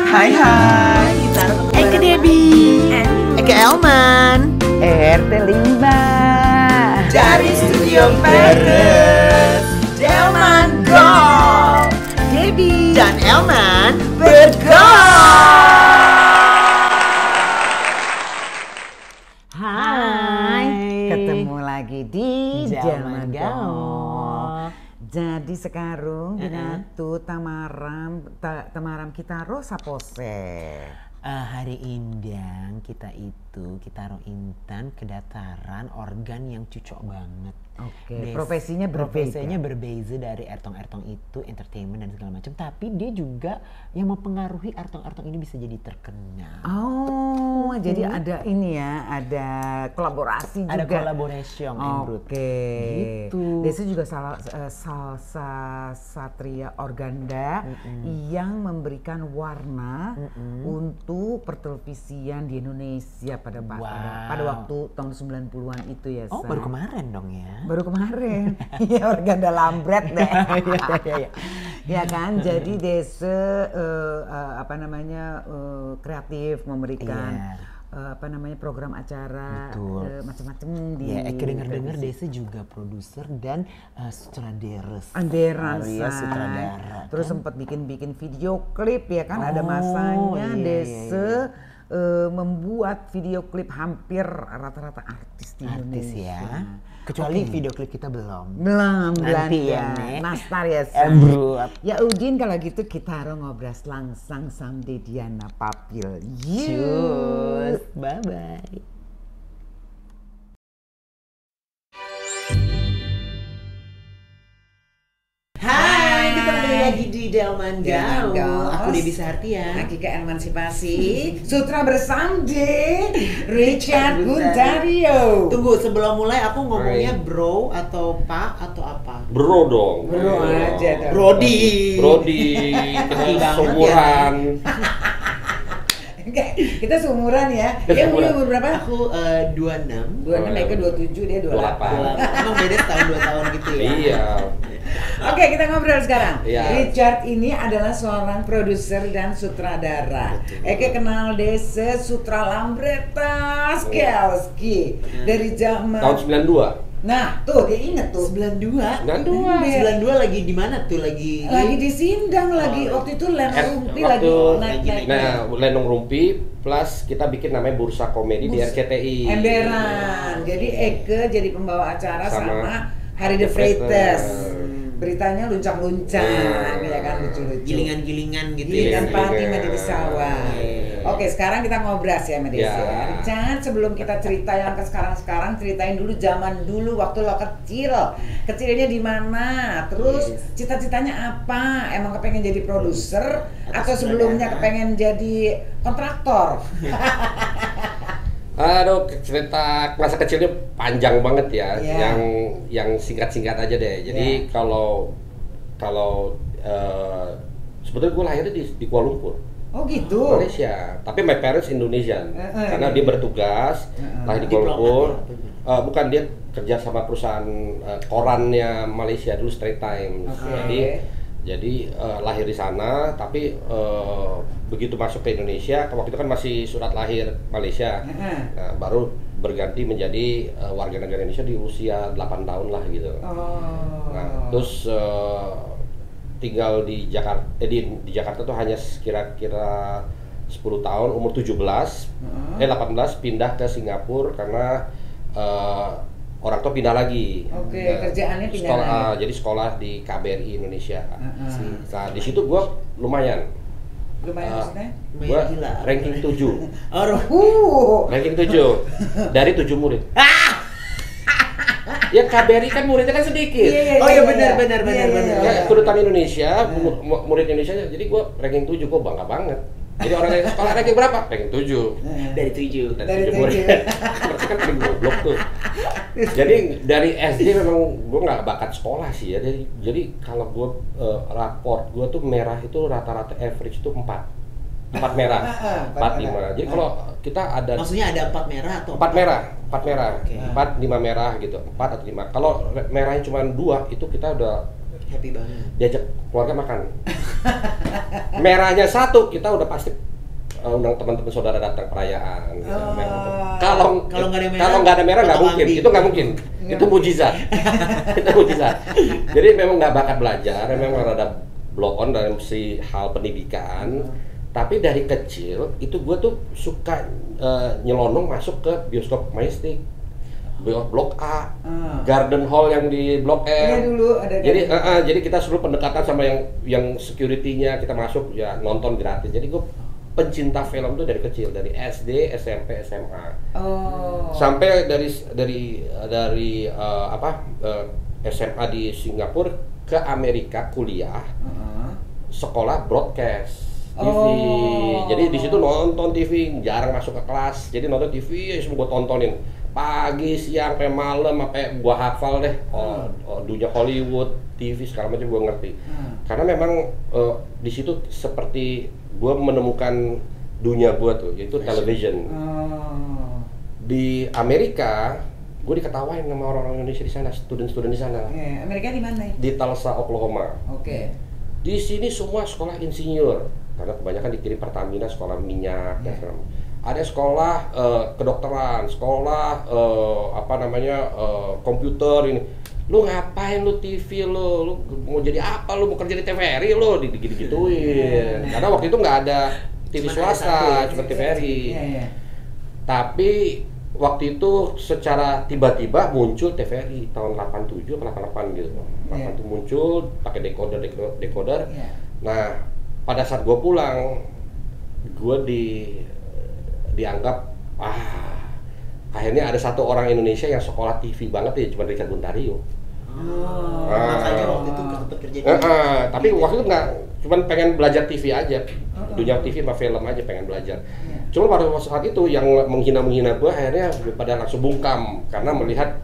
Hai hai, kita Eke Debbie, Eke Elman RT Limba dari Studio Paris. Elman Go, Debbie dan Elman bergo. Hai, ketemu lagi di Zaman Zaman Gaul. Gaul. Jadi sekarang binatu tamaram kita rosa pose. Hari Indang kita ro intan kedataran organ yang cocok banget. Oke, profesinya berbeda dari ertong-ertong itu entertainment dan segala macam, tapi dia juga yang mempengaruhi ertong-ertong ini bisa jadi terkenal. Oh, jadi ada ini ya, ada kolaborasi juga. Ada collaboration, Oke. Gitu. Desi juga salsa satria organda yang memberikan warna untuk pertelevisian di Indonesia pada waktu tahun 90-an itu ya. Oh, baru kemarin dong ya. Baru kemarin. Iya, organda lambret deh. Iya. Ya kan, jadi Desa kreatif memberikan program acara macam-macam di. Ya, Eke dengar Desa juga produser dan sutradara. Sutradara. Terus sempat bikin video klip ya kan, ada masanya Desa membuat video klip hampir rata-rata artis di Indonesia. Ya. Kecuali video klip kita belum. Nanti ya, nastar ya. Ya Udin, kalau gitu kita ngobras langsung sampai Diana Papil. Cheers, bye bye. Hai, kita kembali lagi di Delman Gaul. Aku Debbie Sahartian. Lagi ke emansipasi. Sutra bersamde Richard Guntario. Tunggu, sebelum mulai aku ngomongnya bro atau pak atau apa? Bro dong. Bro aja dong. Brody. Kita seumuran. Enggak, kita seumuran ya. Dia umur berapa? Aku 26. 26, Eka 27, dia 28. Emang beda setahun 2 tahun gitu ya? Iya. Oke, kita ngobrol sekarang. Iya. Richard ini adalah seorang produser dan sutradara. Eke kenal Desa Sutra Lambreta Skelski dari zaman Tahun 92. Nah, tuh dia inget tuh. 92. 92 92. lagi di mana tuh? Lagi di Sindang lagi. Waktu itu Rumpi lagi naik. Nah, Lenong Rumpi plus kita bikin namanya Bursa Komedi di RCTI. Emberan. Jadi Eke jadi pembawa acara sama Hari The Freitas. Beritanya luncang-luncang, ya kan, lucu-lucu. gilingan-gilingan gitu Gilingan ya. party di pesawat. Oke, sekarang kita ngobras ya Mbak Desi ya. Richard, sebelum kita cerita yang ke sekarang, ceritain dulu zaman dulu waktu lo kecil. Kecilnya di mana? Terus cita-citanya apa? Emang kepengen jadi produser atau sebelumnya kepengen jadi kontraktor? Aduh, cerita masa kecilnya panjang banget ya. Yeah. Yang singkat-singkat aja deh. Jadi kalau sebetulnya gue lahirnya di Kuala Lumpur. Oh gitu. Malaysia. Tapi my parents Indonesian. Karena dia bertugas lahir di Kuala Lumpur. Bukan, dia kerja sama perusahaan korannya Malaysia dulu, Straits Times. Jadi lahir di sana, tapi begitu masuk ke Indonesia, waktu itu kan masih surat lahir Malaysia, nah, baru berganti menjadi warga negara Indonesia di usia 8 tahun lah gitu. Nah, terus tinggal di Jakarta, di Jakarta tuh hanya kira-kira 10 tahun, umur 18 pindah ke Singapura karena orang tua pindah lagi. Kerjaannya pindah lagi. Jadi sekolah di KBRI Indonesia. Nah, di situ gue lumayan maksudnya? Gue ranking 7. Ranking 7 dari 7 murid. Ya KBRI kan muridnya kan sedikit. Benar. Ya, kedutaan Indonesia, murid Indonesia, jadi gue ranking 7, gue bangga banget. Jadi orang dari sekolah ranking berapa? Ranking 7. Dari 7 murid. Berarti kan paling goblok tuh. Jadi dari SD memang gue nggak bakat sekolah sih ya. Jadi kalau gue raport gue tuh merah itu rata-rata average itu 4 merah, 4, 5. Jadi kalau kita ada, maksudnya ada 4 merah atau 4 merah, 4 merah, Okay. 4, 5 merah gitu, 4 atau 5. Kalau merahnya cuma 2 itu kita udah Happy banget. Diajak keluarga makan. Merahnya satu, kita udah pasti undang teman-teman saudara datang perayaan. Gitu. Kalau nggak ada merah nggak mungkin. Itu nggak mungkin. Itu mujizat. Itu mujizat. Jadi memang nggak bakat belajar, memang rada blow on dalam si hal pendidikan. Tapi dari kecil itu gue tuh suka nyelonong masuk ke bioskop Majestic. Blok A, Garden Hall yang di Blok M. Iya dulu ada. Jadi kita suruh pendekatan sama yang security-nya, kita masuk ya nonton gratis. Jadi gue pencinta film tuh dari kecil, dari SD, SMP, SMA. Sampai dari SMA di Singapura ke Amerika kuliah, sekolah broadcast. TV, jadi di situ nonton TV, jarang masuk ke kelas, jadi nonton TV ya semua gue tontonin pagi, siang, sampai malam, sampai gue hafal deh dunia Hollywood, TV segala macam gue ngerti. Karena memang di situ seperti gue menemukan dunia gue tuh, yaitu television. Di Amerika, gue diketawain sama orang-orang Indonesia di sana, student-student di sana. Amerika di mana? Di Tulsa, Oklahoma. Di sini semua sekolah insinyur. Karena kebanyakan dikirim Pertamina, sekolah minyak, ada sekolah kedokteran, sekolah komputer ini. Lu ngapain lu TV lu mau jadi apa, lu mau kerja di TVRI lu digituin. Karena waktu itu nggak ada TV swasta, cuma TVRI. Tapi waktu itu secara tiba-tiba muncul TVRI tahun 87 atau 88 gitu. 88 muncul pakai decoder. Nah, pada saat gue pulang, gue dianggap akhirnya ada satu orang Indonesia yang sekolah TV banget ya, cuma Richard Buntario. Makanya waktu itu bekerja di tapi waktu itu nggak, cuma pengen belajar TV aja, dunia TV sama film aja pengen belajar. Cuma pada saat itu yang menghina gue akhirnya pada langsung bungkam karena melihat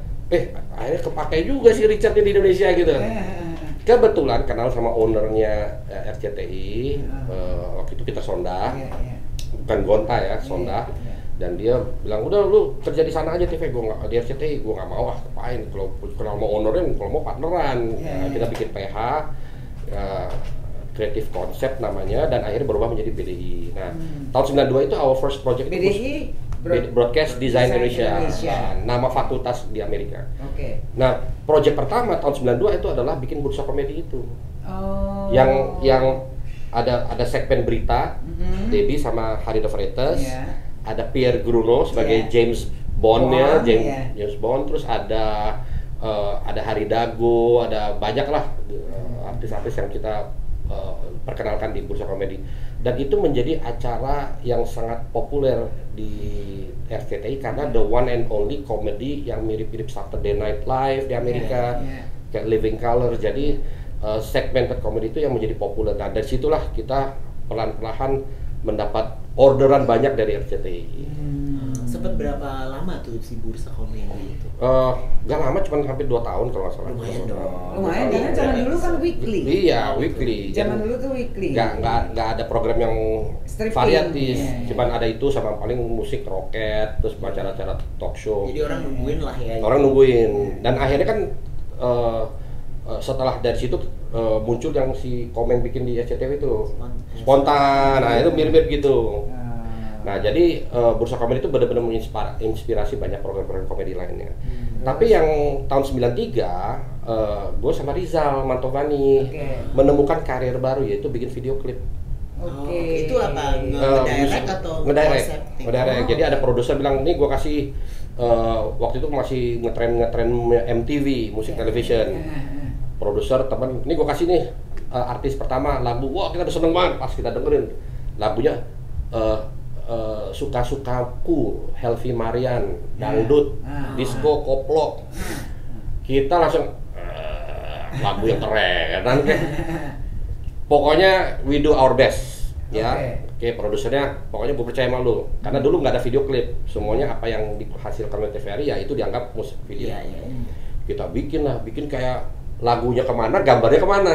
akhirnya kepakai juga si Richard di Indonesia gitu. Kebetulan kenal sama ownernya RCTI, waktu itu Peter Sonda, bukan Gonta ya, Sonda. Dan dia bilang, udah lu kerja di sana aja TV, di RCTI, gue nggak mau ngapain, kalau mau ownernya, kalau mau partneran. Kita bikin PH, Creative Concept namanya, dan akhirnya berubah menjadi BDI. Nah, tahun 92 itu our first project BDI? Broadcast Design Indonesia. Nama fakultas di Amerika. Nah, proyek pertama tahun 92 itu adalah bikin bursa komedi itu. Yang ada segmen berita, Debbie sama Harry de Freitas, ada Pierre Gruno sebagai James Bond-nya, James Bond, terus ada Hari Dago, ada banyak lah artis-artis yang kita perkenalkan di bursa komedi. Dan itu menjadi acara yang sangat populer di RCTI karena the one and only komedi yang mirip-mirip Saturday Night Live di Amerika, kayak Living Color. Jadi segmented komedi itu yang menjadi populer. Dan dari situlah kita pelan-pelan mendapat orderan banyak dari RCTI. Sempat berapa lama tuh si bursa komedi itu? Gak lama, cuma hampir 2 tahun kalau nggak salah. Lumayan dong. Lumayan, karena zaman dulu kan weekly. Iya, weekly. Zaman dulu tuh weekly. Nggak ada program yang variatif. Cuman ada itu sama paling musik roket, terus acara-acara talk show. Jadi orang nungguin lah ya. Orang nungguin. Dan akhirnya kan setelah dari situ muncul yang si Komen bikin di SCTV itu spontan. Nah, itu mirip-mirip gitu. Nah, jadi bursa komedi itu benar-benar menginspirasi banyak program-program komedi lainnya. Tapi yang tahun 93, gue sama Rizal Mantovani menemukan karir baru, yaitu bikin video klip. Itu apa? Ngedirect atau ngedirect. Jadi ada produser bilang, nih gue kasih, waktu itu masih ngetren MTV, musik television. Produser teman, ini gue kasih nih artis pertama lagu, wah kita udah seneng banget pas kita dengerin lagunya. Suka-sukaku, Helvi Marian, dangdut, disco, koplo. Kita langsung lagu yang keren kan. Pokoknya we do our best ya. Oke, produsernya pokoknya gue percaya sama lu. Karena dulu nggak ada video klip. Semuanya apa yang dihasilkan oleh TVRI ya itu dianggap musik video. Kita bikin kayak lagunya kemana, gambarnya kemana.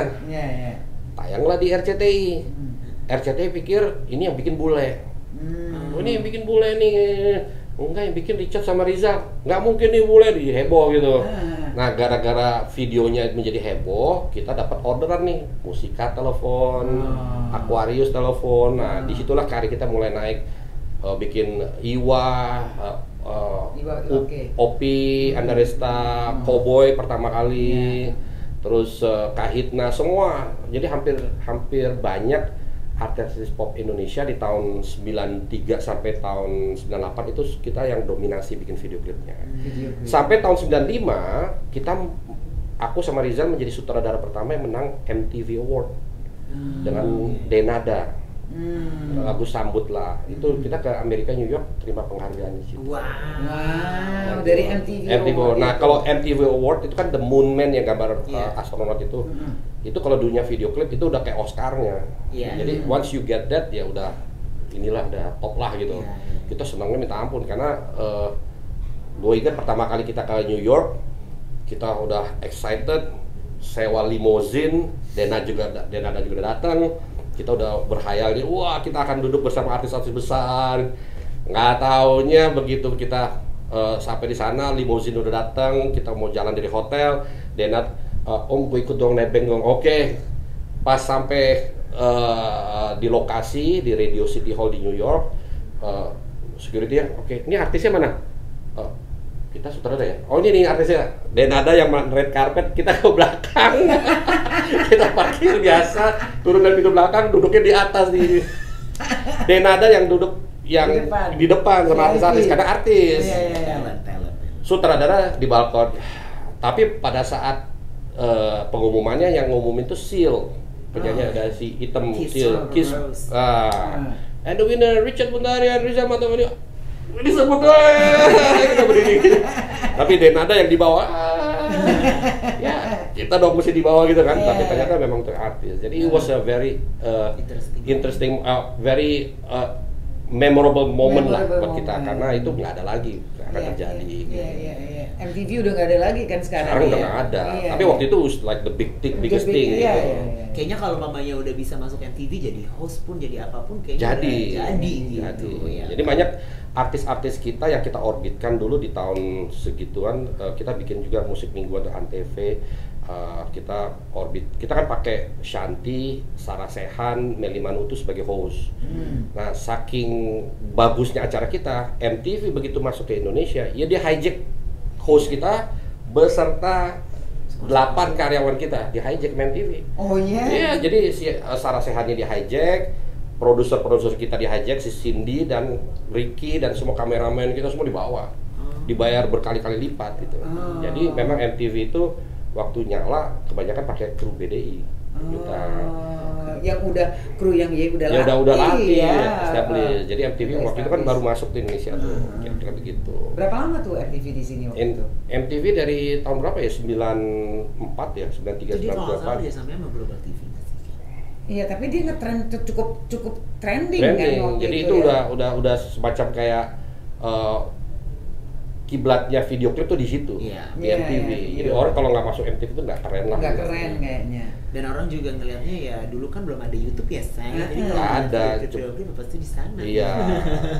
Tayanglah di RCTI. RCTI pikir ini yang bikin bule. Ini yang bikin bule nih, Enggak, yang bikin Richard sama Rizal. Nggak mungkin nih mulai di heboh gitu. Nah, gara-gara videonya menjadi heboh, kita dapat orderan nih, Musika telepon, Aquarius telepon. Nah, disitulah karir kita mulai naik, bikin Iwa, Opi, Andaresta, Cowboy pertama kali, terus Kahitna, semua. Jadi hampir banyak artis pop Indonesia di tahun 93 sampai tahun 98 itu kita yang dominasi bikin video klipnya. Sampai tahun 95 aku sama Rizal menjadi sutradara pertama yang menang MTV Award dengan Denada. Lagu Sambut lah. Itu kita ke Amerika, New York, terima penghargaan di situ. Wow, dari MTV Award. Nah, kalau MTV Award itu kan The Moon Man yang gambar astronot itu. Itu kalau dunia video klip itu udah kayak Oscar-nya. Jadi once you get that ya udah inilah udah top lah gitu. Kita senangnya minta ampun karena gue ingat pertama kali kita ke New York, kita udah excited, sewa limousine, Denada juga datang. Kita udah berkhayal nih, wah kita akan duduk bersama artis-artis besar. Nggak taunya begitu kita sampai di sana, limousine udah datang, kita mau jalan dari hotel, Denat, Om gue ikut dong nebeng dong. Oke. Pas sampai di lokasi di Radio City Hall di New York, security ya, oke, ini artisnya mana? Kita sutradara ya? Oh ini nih artisnya. Denada yang red carpet, kita ke belakang. Kita parkir biasa, turun dari pintu belakang, duduknya di atas di Denada yang duduk yang di depan sama artis-artis, karena artis. Talent. Sutradara di balkon. Tapi pada saat pengumumannya yang ngumumin tuh Seal. Penyanyi ada si Item Seal, Kiss. And the winner Richard Bundarian, Rizal Matomani. Disebut kita berdiri. Tapi Denada yang di bawah. Ya, kita dong mesti di bawah gitu kan. Tapi ternyata memang itu artis. Jadi it was a very interesting, very memorable moment lah buat kita karena itu nggak ada lagi akan terjadi. MTV udah nggak ada lagi kan sekarang. Sekarang udah nggak ada. Tapi waktu itu like the biggest thing. Kayaknya kalau mamanya udah bisa masuk MTV jadi host pun jadi apapun kayaknya jadi gitu. Jadi banyak artis-artis kita yang kita orbitkan dulu di tahun segituan, kita bikin juga musik mingguan di Antv. Kita orbit, kita kan pakai Shanti, Sarah Sehan, Melly Manutu sebagai host. Nah, saking bagusnya acara kita, MTV begitu masuk ke Indonesia, ya dia hijack host kita beserta 8 karyawan kita, di hijack MTV. Oh iya? Iya, jadi si Sarah Sehannya di hijack, produser kita di hijack, si Cindy dan Ricky dan semua kameramen kita semua dibawa, dibayar berkali-kali lipat gitu. Jadi memang MTV itu waktu nyala kebanyakan pakai kru BDI. Yang udah kru yang udah latih established. Jadi MTV waktu itu kan baru masuk di Indonesia tuh, kira-kira begitu. Berapa lama tuh MTV di sini waktu itu? MTV dari tahun berapa ya? 94 ya, 93, 94. Jadi kalau nggak salah dia sampai sama Global TV. Iya, tapi dia nge-trend cukup trending kan waktu jadi itu. Itu udah semacam kayak kiblatnya video klip tuh di situ, di MTV. Jadi orang kalau nggak masuk MTV itu nggak keren lah. Nggak keren kayaknya. Dan orang juga ngelihatnya ya dulu kan belum ada YouTube ya, sayang. Jadi kalau ada video klip pasti di sana. Iya.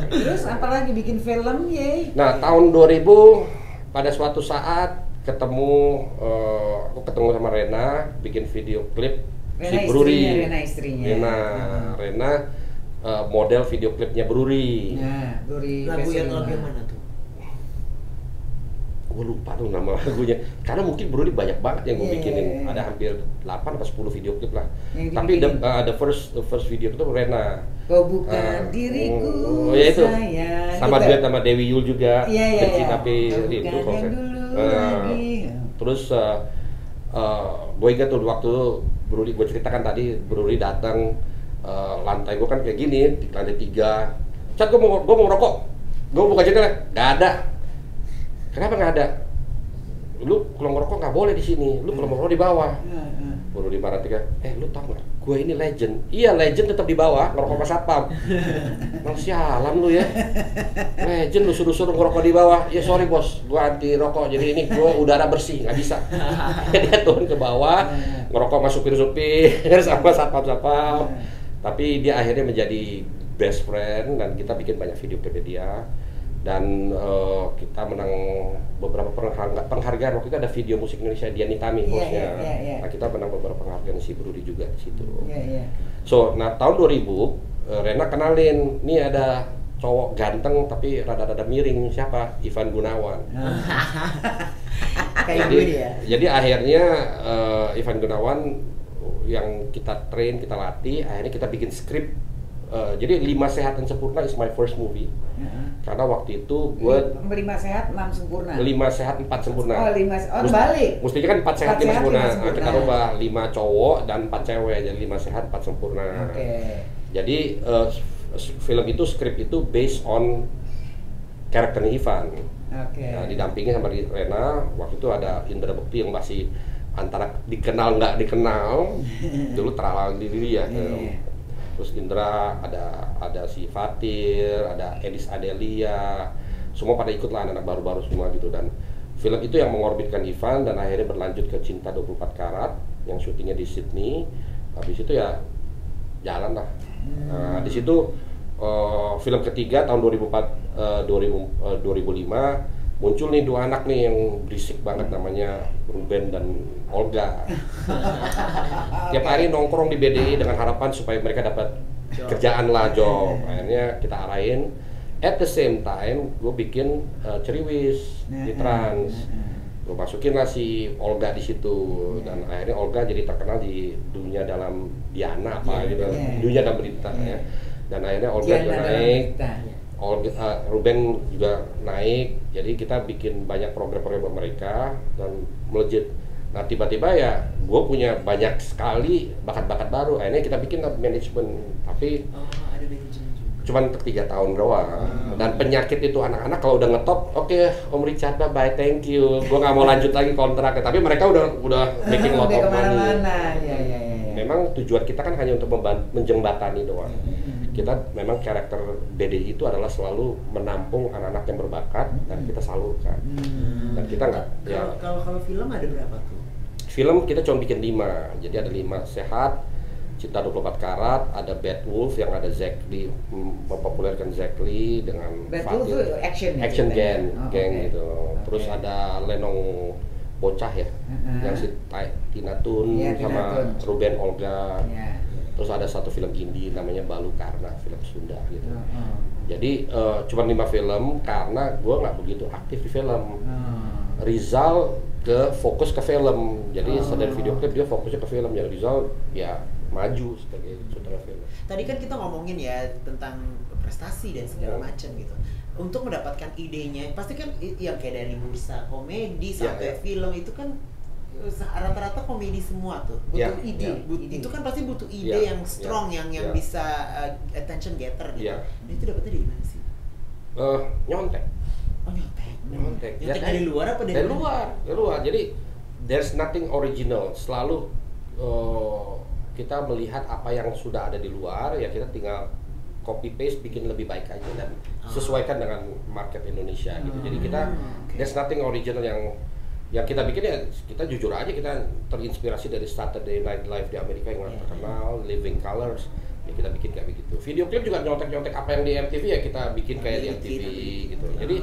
Terus apalagi bikin film Nah, tahun 2000 pada suatu saat aku ketemu sama Rena bikin video klip si Bruri. Rena model video klipnya Bruri. Nah, Bruri. Lagu yang mana tuh? Gue lupa tuh nama lagunya, karena mungkin Bruri banyak banget yang gue bikinin, ada hampir 8 atau 10 video klip lah. Tapi the first video itu Rena. Kau bukan diriku, ya itu. Sayang. Sama duet sama Dewi Yul juga. Iya. Tapi itu terus gue ingat tuh waktu Bruri, gue ceritakan tadi, Bruri datang, lantai gue kan kayak gini, di lantai 3. Cat, gue mau rokok, gue buka jendela, nggak ada. Kenapa nggak ada? Lu kalau ngerokok nggak boleh di sini, lu kalau ngerokok di bawah. Baru di Barat tiga, lu tau nggak? Gue ini legend. Iya, legend tetap di bawah, ngerokok pas satpam. Mang sialan lu ya. Legend lu suruh ngerokok di bawah. Ya sorry bos, gue anti rokok. Jadi ini gue udara bersih, nggak bisa. Dia turun ke bawah, ngerokok masuk supir sama satpam. Tapi dia akhirnya menjadi best friend dan kita bikin banyak video klip dia. dan kita menang beberapa penghargaan. Waktu itu ada video musik Indonesia Dian Nitami hostnya. Nah, kita menang beberapa penghargaan si Brudi juga di situ. So, nah tahun 2000 Rena kenalin, nih ada cowok ganteng tapi rada-rada miring, siapa? Ivan Gunawan. Kayak gue dia. Jadi akhirnya Ivan Gunawan yang kita train, kita latih, akhirnya kita bikin skrip. Jadi 5 Sehat dan Sempurna is my first movie. Karena waktu itu gue 5 sehat 6 sempurna. 5 sehat 4 sempurna. Oh, 5 balik. Mestinya kan 4 sehat 5 sempurna. Nah, kita rubah 5 cowok dan 4 cewek, jadi 5 sehat 4 sempurna. Jadi film itu, skrip itu based on karakternya Ivan. Nah, didampingi sama Rena. Waktu itu ada Indra Bekti yang masih antara dikenal nggak dikenal. Dulu terlalu diri ya. Terus Indra, ada si Fatir, ada Edis Adelia, semua pada ikut lah, anak baru-baru semua gitu. Dan film itu yang mengorbitkan Ivan dan akhirnya berlanjut ke Cinta 24 Karat yang syutingnya di Sydney. Habis itu ya jalan lah. Nah, di situ film ketiga tahun 2005 muncul nih 2 anak nih yang berisik banget, namanya Ruben dan Olga. Tiap hari nongkrong di BDI dengan harapan supaya mereka dapat kerjaan lah, job. Akhirnya kita arahin. At the same time, gue bikin Ceriwis di Trans. Gue masukin lah si Olga di situ, dan akhirnya Olga jadi terkenal di dunia dalam Diana apa gitu, dunia dalam berita ya. Dan akhirnya Olga juga naik. Ruben juga naik, jadi kita bikin banyak program-program mereka dan melejit. Nah tiba-tiba ya gue punya banyak sekali bakat-bakat baru, akhirnya kita bikin manajemen, tapi ada manajemen juga. Cuman 3 tahun doang. Dan penyakit itu anak-anak kalau udah ngetop, oke, Om Richard bye, thank you, gue nggak mau lanjut lagi kontraknya. Tapi mereka udah making lot of money. Memang tujuan kita kan hanya untuk menjembatani doang. Kita memang karakter BDI itu adalah selalu menampung anak-anak yang berbakat dan kita salurkan. Dan kita nggak. Kalau film ada berapa tuh? Film kita cuma bikin 5, jadi ada 5 Sehat, Cinta 24 Karat, ada Bad Wolf yang ada Zack Lee, mempopulerkan Zack Lee dengan Bad Wolf itu action gang gitu. Terus ada Lenong Bocah ya, yang si Tina Tun sama Ruben Olga. Terus ada satu film indie namanya Balu Karna, film Sunda gitu. Jadi cuma 5 film karena gue nggak begitu aktif di film. Rizal fokus ke film, jadi dari video klip dia fokusnya ke film. Ya Rizal ya maju sebagai sutradara film. Tadi kan kita ngomongin ya tentang prestasi dan segala macam gitu. Untuk mendapatkan idenya, pasti kan yang kayak dari bursa komedi sampai film itu kan rata-rata komedi semua tuh, butuh ide. Itu kan pasti butuh ide yang strong, yang bisa attention getter gitu. Nah, itu dapetnya dari mana sih? Nyontek. Oh, nyontek. Nyontek Dari luar apa dari luar? Dari luar. Jadi there's nothing original. Selalu kita melihat apa yang sudah ada di luar, ya kita tinggal copy paste, bikin lebih baik aja dan sesuaikan dengan market Indonesia gitu. Jadi kita there's nothing original yang kita bikin, ya kita jujur aja, kita terinspirasi dari Saturday Night Live di Amerika yang terkenal, Living Colors, ya kita bikin kayak begitu. Video klip juga nyontek-nyontek apa yang di MTV ya kita bikin kayak di MTV gitu. Jadi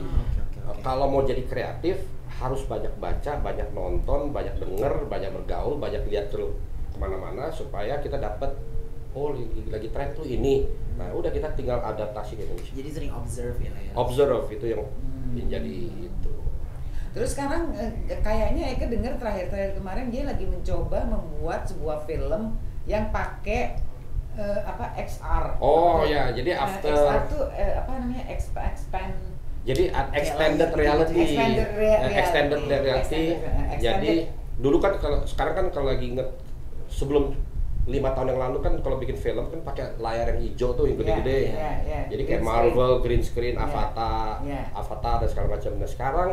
kalau mau jadi kreatif harus banyak baca, banyak nonton, banyak denger, banyak bergaul, banyak lihat kemana-mana supaya kita dapat lagi tren tuh ini. Nah udah kita tinggal adaptasi ke Indonesia. Jadi sering observe ya. Observe itu yang jadi itu. Terus sekarang kayaknya Eka dengar terakhir kemarin dia lagi mencoba membuat sebuah film yang pakai XR. Oh ya, jadi after XR tuh apa namanya expand. Jadi extended reality. Extended reality. Jadi dulu kan sekarang kan kalau lagi sebelum 5 tahun yang lalu kan kalau bikin film kan pakai layar yang hijau tuh yang gede-gede. Jadi kayak Marvel, green screen, Avatar dan segala macam. Nah sekarang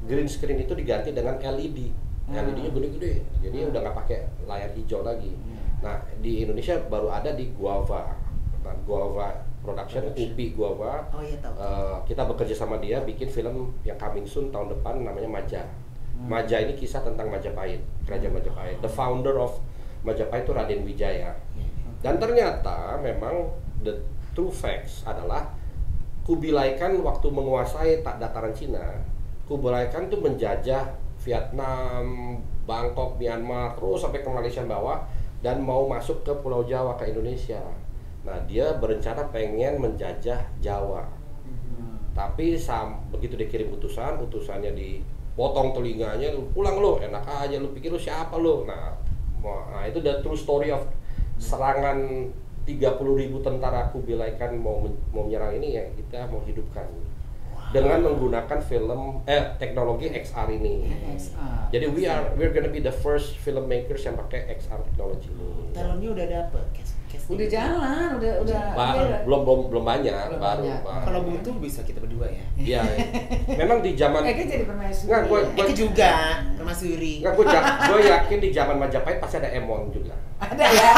green screen itu diganti dengan LED. LED-nya gede-gede. Jadi udah nggak pakai layar hijau lagi. Nah di Indonesia baru ada di Guava. Guava Production, UPI Guava. Oh iya tahu. Kita bekerja sama dia bikin film yang coming soon tahun depan namanya Maja. Maja ini kisah tentang Majapahit, Kerajaan Majapahit. The founder of Majapahit itu Raden Wijaya. Dan ternyata memang the true facts adalah Kubilai Khan waktu menguasai dataran Cina, Kubilai Khan tuh menjajah Vietnam, Bangkok, Myanmar, terus sampai ke Malaysia bawah dan mau masuk ke Pulau Jawa, ke Indonesia. Nah, dia berencana pengen menjajah Jawa. Tapi begitu dikirim utusannya dipotong telinganya, lu pulang lo, enak aja, lu pikir lu siapa lo. Nah itu the true story of serangan 30.000 tentara Kubilai Khan mau menyerang ini, ya kita mau hidupkan dengan menggunakan teknologi XR ini. Jadi we're gonna be the first filmmakers yang pakai XR teknologi ini. Talentnya udah dapet, udah jalan, udah belum banyak, baru. Kalau butuh bisa kita berdua ya. Iya. Memang di zaman jadi permaisuri. Nggak, Eke juga permaisuri. Nggak, gue yakin di zaman Majapahit pasti ada Emon juga. Ada ya.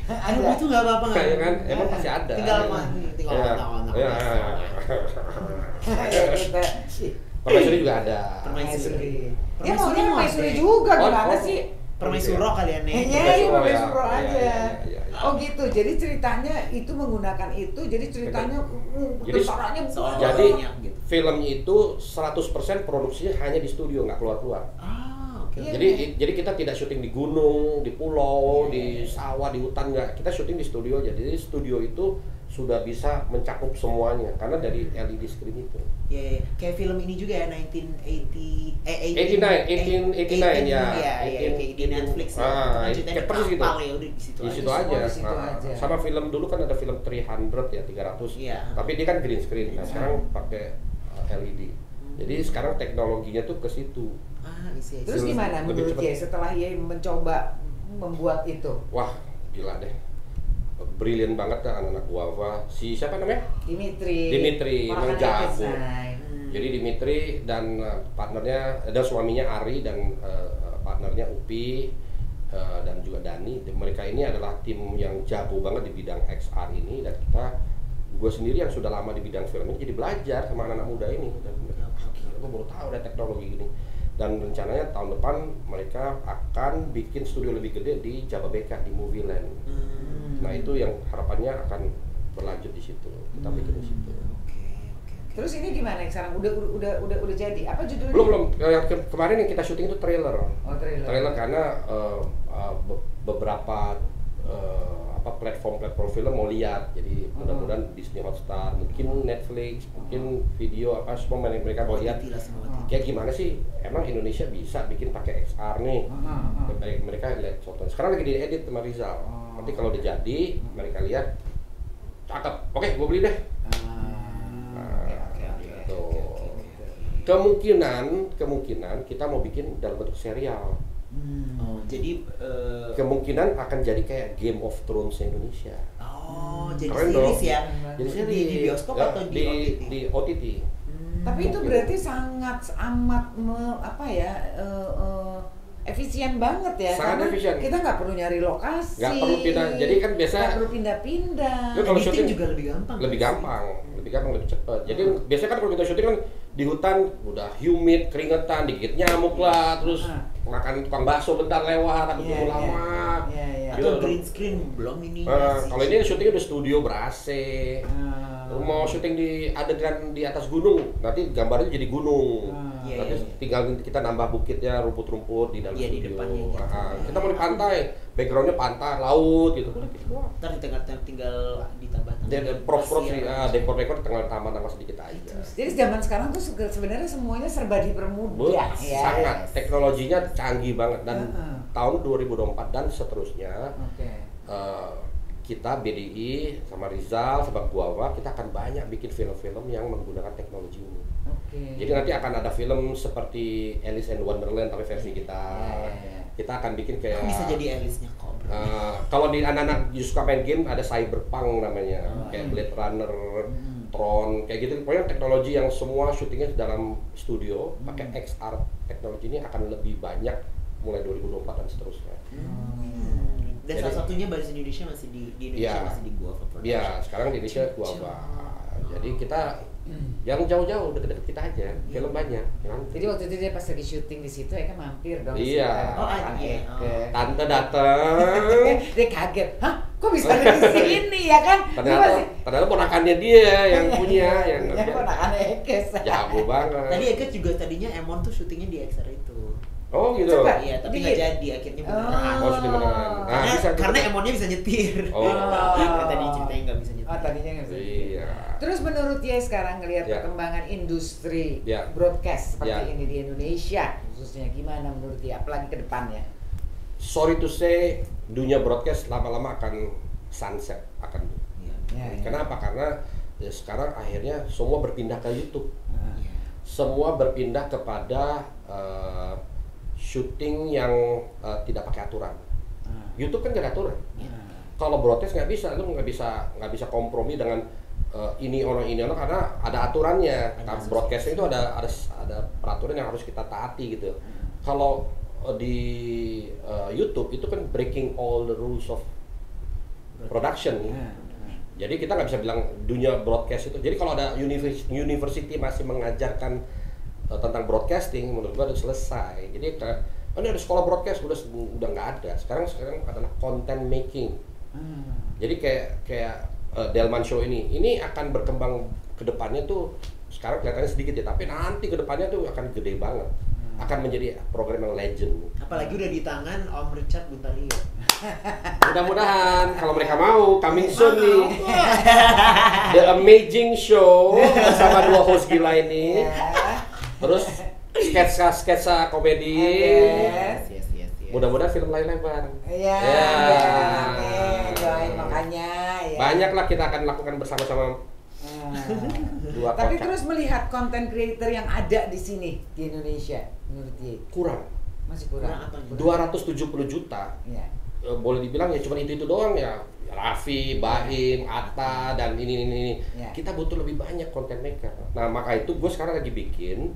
Ada butuh nggak apa-apa nggak? Kayak kan, Emon pasti ada. Tinggal Permaisuri juga ada. Permaisuri. Ya maunya permaisuri juga, gimana sih? Permaisuro kalian nih. Iya, permaisuro ya. aja. Ya. Oh gitu, jadi ceritanya itu menggunakan itu, jadi ceritanya tentaranya jadi filmnya itu 100% produksinya hanya di studio, nggak keluar-keluar. Okay. Jadi kita tidak syuting di gunung, di pulau, di sawah, di hutan, nggak. Kita syuting di studio aja. Jadi studio itu sudah bisa mencakup semuanya karena dari LED screen itu. Ya, kayak film ini juga ya 1889 ya. Kayak di Netflix ya. Kayak persis gitu. Ya udah di situ aja. aja. Sama film dulu kan ada film 300 ya, 300. Iya. Tapi dia kan green screen. Nah, sekarang pakai LED. Jadi sekarang teknologinya tuh ke situ. Isi. Terus gimana menurut Ye setelah Ye mencoba membuat itu? Wah, gila deh. Brilian banget kan anak-anak Guava. Si siapa namanya? Dimitri memang jago. Jadi Dimitri dan partnernya, dan suaminya Ari dan partnernya Upi dan juga Dani. Mereka ini adalah tim yang jago banget di bidang XR ini, dan gue sendiri yang sudah lama di bidang film ini jadi belajar sama anak-anak muda ini. Dan gue baru tahu ada teknologi gini. Dan rencananya tahun depan mereka akan bikin studio lebih gede di Jababeka, di Movieland. Nah itu yang harapannya akan berlanjut di situ. Kita bikin di situ. Terus ini gimana sekarang? Udah jadi? Apa judulnya? Belum. Yang kemarin yang kita syuting itu trailer. Oh, trailer. Trailer karena beberapa platform film mau lihat. Jadi mudah-mudahan Disney Hotstar, mungkin Netflix, mungkin video semua mereka mau lihat. Kayak gimana sih? Emang Indonesia bisa bikin pakai XR nih? Mereka lihat contoh. Sekarang lagi diedit sama Rizal. Nanti kalau udah jadi, mereka lihat cakep. Oke, gue beli deh. Kemungkinan kita mau bikin dalam bentuk serial. Jadi kemungkinan akan jadi kayak Game of Thrones Indonesia. Jadi keren series dong. ya. Jadi di bioskop atau di OTT? Di OTT. Tapi itu berarti sangat amat efisien banget ya. Sangat efisien. Kita nggak perlu nyari lokasi. Nggak perlu pindah. Jadi kan biasa. Nggak perlu pindah-pindah. Kalau syuting juga lebih gampang. Lebih gampang, lebih cepat. Jadi biasanya kan kalau kita syuting kan di hutan udah humid, keringetan, digigit nyamuk lah, terus makan tukang bakso bentar lewat, tapi tunggu lama. Atau green screen belum ini. Kalau ini syutingnya udah studio ber-AC. Mau syuting di adegan di atas gunung, nanti gambarnya jadi gunung. Nanti tinggal kita nambah bukitnya, rumput-rumput di dalam studio. Di depannya. Kita mau di pantai, backgroundnya pantai, laut gitu. Ntar tinggal ditambah. Prop sih, dekor-dekor tinggal tambah sedikit aja. Jadi zaman sekarang tuh sebenarnya semuanya serba dipermudah. Sangat, teknologinya canggih banget, dan tahun 2024 dan seterusnya. Kita BDI sama Rizal sama Guava, kita akan banyak bikin film-film yang menggunakan teknologi ini. Jadi nanti akan ada film seperti Alice in Wonderland tapi versi kita. Kita akan bikin kayak bisa jadi Alice-nya kok. Kalau di anak-anak suka main game ada Cyberpunk namanya, kayak Blade Runner, Tron, kayak gitu. Pokoknya teknologi yang semua syutingnya dalam studio pakai XR. Teknologi ini akan lebih banyak mulai 2024 dan seterusnya. Dan salah satunya bahasa Indonesia masih di Indonesia masih di Guava Production. Iya, sekarang di Indonesia Guava. Jadi kita yang jauh-jauh deket-deket kita aja, film banyak. Jadi waktu itu dia pas lagi syuting di situ ya kan mampir dong. Iya. Tante datang. Dia kaget. Hah? kok bisa ada di sini ya kan? Ternyata ponakannya dia yang punya, yang ponakannya Ekes. Jago banget. Tadi Ekes juga tadinya Emon tuh syutingnya di XR itu. Oh gitu. Coba. Iya, tapi nggak jadi akhirnya beneran. Oh, syuting beneran. Nah, Karena Emonnya bisa nyetir. Oh. Kan tadi ceritanya nggak bisa nyetir. Oh, tadinya nggak bisa. Iya. Terus menurut Ye sekarang ngelihat perkembangan industri broadcast seperti ini di Indonesia, khususnya gimana menurut Ye, apalagi ke depannya? Sorry to say, dunia broadcast lama-lama akan sunset, akan. Kenapa? Karena ya sekarang akhirnya semua berpindah ke YouTube. Semua berpindah kepada syuting yang tidak pakai aturan. YouTube kan nggak ada aturan. Kalau broadcast nggak bisa, lu nggak bisa kompromi dengan ini orang karena ada aturannya. Nah, broadcast itu ada peraturan yang harus kita taati gitu. Kalau di YouTube itu kan breaking all the rules of production. Jadi kita nggak bisa bilang dunia broadcast itu. Jadi kalau ada university masih mengajarkan tentang broadcasting, menurut gua udah selesai. Jadi ini ada sekolah broadcast udah nggak ada. Sekarang adalah content making. Jadi kayak Delman Show ini akan berkembang ke depannya tuh. Sekarang kelihatannya sedikit ya, tapi nanti ke depannya tuh akan gede banget. Akan menjadi program yang legend. Apalagi udah di tangan Om Richard Buntario. Mudah-mudahan kalau mereka mau coming soon nih. The Amazing Show bersama dua host gila ini. Terus sketsa komedi. Yes. Mudah-mudahan film lain lebar. Iya. Doain makanya ya. Banyaklah kita akan lakukan bersama-sama. Tapi terus melihat content creator yang ada di sini di Indonesia, menurut Ye masih kurang. 270 juta. Ya. Boleh dibilang ya cuma itu doang ya. Raffi, Baim, Atta dan ini. Ya. Kita butuh lebih banyak content maker. Nah, maka itu gue sekarang lagi bikin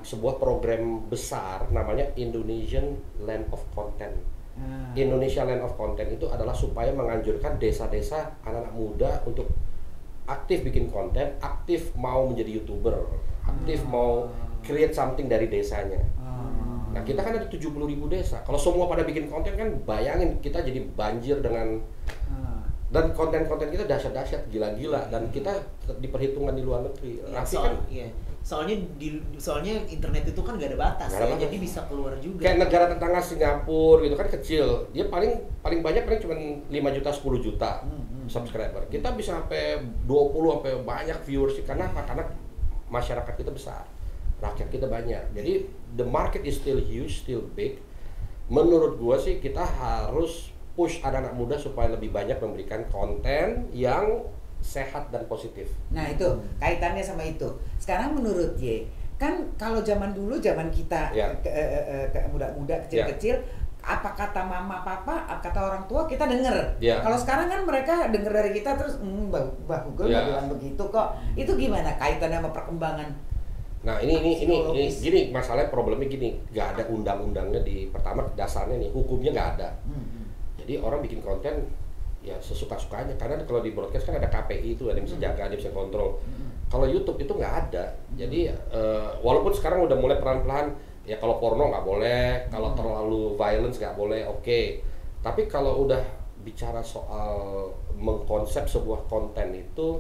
sebuah program besar namanya Indonesian Land of Content. Indonesia Land of Content itu adalah supaya menganjurkan desa-desa anak-anak muda untuk aktif bikin konten, aktif mau menjadi YouTuber, aktif mau create something dari desanya. Nah, kita kan ada 70.000 desa. Kalau semua pada bikin konten kan bayangin kita jadi banjir dengan dan konten-konten kita dahsyat-dahsyat, gila-gila dan kita diperhitungkan di luar negeri. Soalnya internet itu kan nggak ada batas, jadi bisa keluar juga. Kayak negara tetangga Singapura gitu kan kecil, dia paling banyak cuma 5 juta 10 juta subscriber. Kita bisa sampai 20 sampai banyak viewers karena apa? Karena masyarakat kita besar, rakyat kita banyak. Jadi the market is still huge, still big. Menurut gua sih kita harus push anak-anak muda supaya lebih banyak memberikan konten yang sehat dan positif. Nah itu kaitannya sama itu. Sekarang menurut Ye, kan kalau zaman dulu, zaman kita muda-muda kecil-kecil, apa kata mama papa, kata orang tua kita denger. Kalau sekarang kan mereka denger dari kita terus Mbak Google bilang begitu kok. Itu gimana kaitannya sama perkembangan? Nah ini gini, masalahnya problemnya gini, nggak ada undang-undangnya di pertama dasarnya nih, hukumnya nggak ada. Jadi orang bikin konten ya sesuka-sukanya, karena kalau di broadcast kan ada KPI itu, ada yang bisa jaga, ada yang bisa kontrol. Kalau YouTube itu nggak ada. Jadi walaupun sekarang udah mulai pelan-pelan, ya kalau porno nggak boleh, kalau terlalu violence nggak boleh, oke. Tapi kalau udah bicara soal mengkonsep sebuah konten itu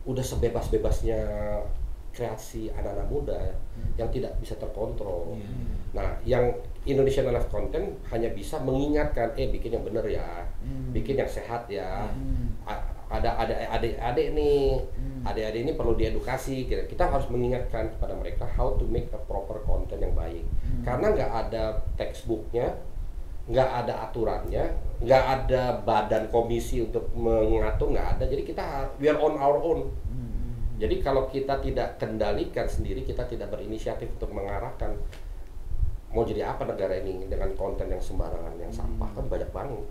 udah sebebas-bebasnya kreasi anak-anak muda yang tidak bisa terkontrol. Nah, yang Indonesian Live Content hanya bisa mengingatkan, bikin yang bener ya, bikin yang sehat ya. Ada adik-adik nih, adik-adik ini perlu diedukasi. Kita harus mengingatkan kepada mereka how to make a proper content yang baik. Karena nggak ada textbooknya, nggak ada aturannya, nggak ada badan komisi untuk mengatur, nggak ada. Jadi kita we are on our own. Jadi kalau kita tidak kendalikan sendiri, kita tidak berinisiatif untuk mengarahkan mau jadi apa negara ini dengan konten yang sembarangan, yang sampah kan banyak banget.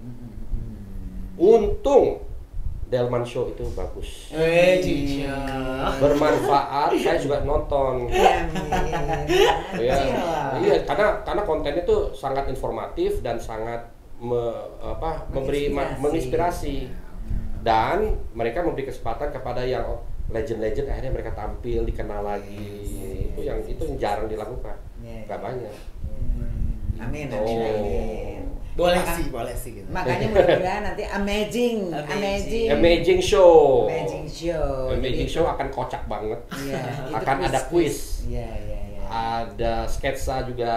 Untung Delman Show itu bagus, bermanfaat. Saya juga nonton. Iya, karena kontennya tuh sangat informatif dan sangat menginspirasi. Dan mereka memberi kesempatan kepada yang legend-legend, akhirnya mereka tampil, dikenal lagi. Itu yang jarang dilakukan, nggak banyak. Amin. Boleh sih gitu. Makanya mudah-mudahan nanti amazing show. Jadi, Show akan kocak banget. Iya, Akan itu ada quiz. Iya. Ada sketsa juga,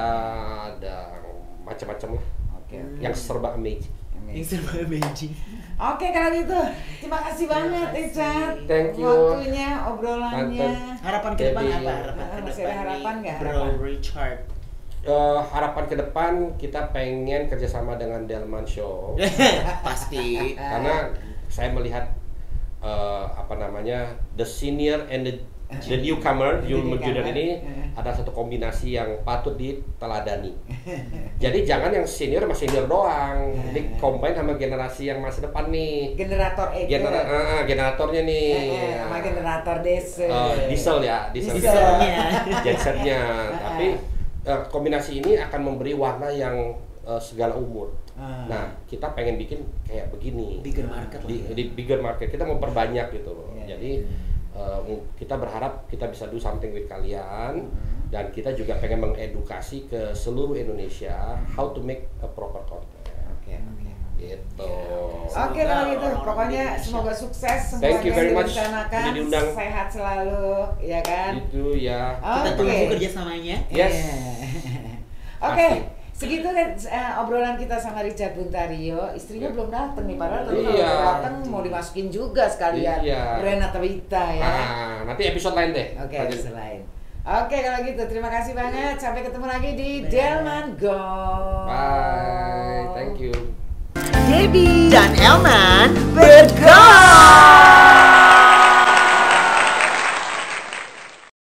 ada macam-macam lah. Oke. Yang serba amazing. Yang serba amazing. Oke, kalau gitu terima kasih banget Icat. Thank you. Waktunya, obrolannya. Harapan ke depan Jadi, apa? Harapan ke masih depan ada harapan nih, nggak? Bro Harapan? Richard. Harapan ke depan kita pengen kerjasama dengan Delman Show. Pasti. Karena saya melihat the senior and the newcomer Julmur Junior ini ada satu kombinasi yang patut diteladani. Jadi jangan yang senior sama senior doang, ini combine sama generasi yang masa depan nih. Generator itu. Generatornya nih. Sama generator diesel. Dieselnya. Gensetnya. Tapi kombinasi ini akan memberi warna yang segala umur. Nah, kita pengen bikin kayak begini. Bigger market di bigger market. Kita mau perbanyak gitu loh. Jadi kita berharap kita bisa do something with kalian, dan kita juga pengen mengedukasi ke seluruh Indonesia how to make a proper content. Gitu. Oke, kalau gitu pokoknya semoga sukses semuanya. Thank you very much. Direncanakan, Udah diundang. sehat selalu, ya kan? Itu ya. Kita tunggu kerjasamanya. Yes. Oke. Segitu kan obrolan kita sama Richard Buntario. Istrinya belum datang nih, padahal tadi kalau datang mau dimasukin juga sekalian. Rena Tabita ya. Nanti episode lain deh. Oke, episode lain. Oke, kalau gitu terima kasih banget. Sampai ketemu lagi di Delman Go. Bye. Thank you. Debbie dan Elman bergol.